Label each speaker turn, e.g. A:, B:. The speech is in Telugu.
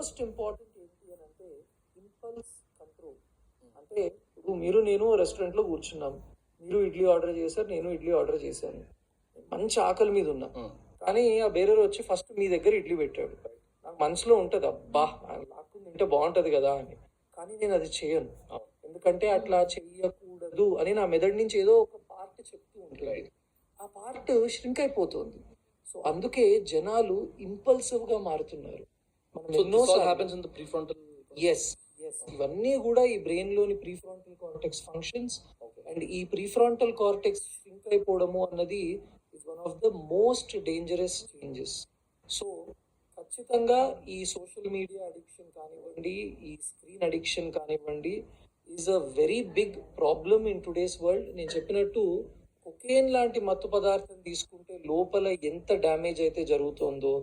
A: మోస్ట్ ఇంపార్టెంట్ ఏంటి అని అంటే ఇంపల్స్ కంట్రోల్. అంటే ఇప్పుడు నేను రెస్టారెంట్లో కూర్చున్నాం, మీరు ఇడ్లీ ఆర్డర్ చేశారు, నేను ఇడ్లీ ఆర్డర్ చేశాను, మంచి ఆకలి మీద ఉన్నా. కానీ ఆ బేరర్ వచ్చి ఫస్ట్ మీ దగ్గర ఇడ్లీ పెట్టాడు. నాకు మనసులో ఉంటుంది, అబ్బా నాకు తింటే బాగుంటుంది కదా అని. కానీ నేను అది చేయను, ఎందుకంటే అట్లా చెయ్యకూడదు అని నా మెదడు నుంచి ఏదో ఒక పార్ట్ చెప్తూ ఉంటుంది. ఆ పార్ట్ ష్రింక్ అయిపోతుంది. సో అందుకే జనాలు ఇంపల్సివ్ గా మారుతున్నారు. మనం ఎస్ ఎస్ ఇవన్నీ కూడా ఈ బ్రెయిన్ లోని ప్రీఫ్రాంటల్ కార్టెక్స్ ఫంక్షన్స్. అండ్ ఈ ప్రీఫ్రాంటల్ కార్టెక్స్ ష్రింక్ అయిపోవడము అన్నది is one of the most dangerous changes. So ఖచ్చితంగా ఈ సోషల్ మీడియా అడిక్షన్ కానివ్వండి, ఈ స్క్రీన్ అడిక్షన్ కానివ్వండి, is a very big problem in today's world. నేను చెప్పినట్టు కొకేన్ లాంటి మత్తు పదార్థం తీసుకుంటే లోపల ఎంత డ్యామేజ్ అయితే జరుగుతుందో,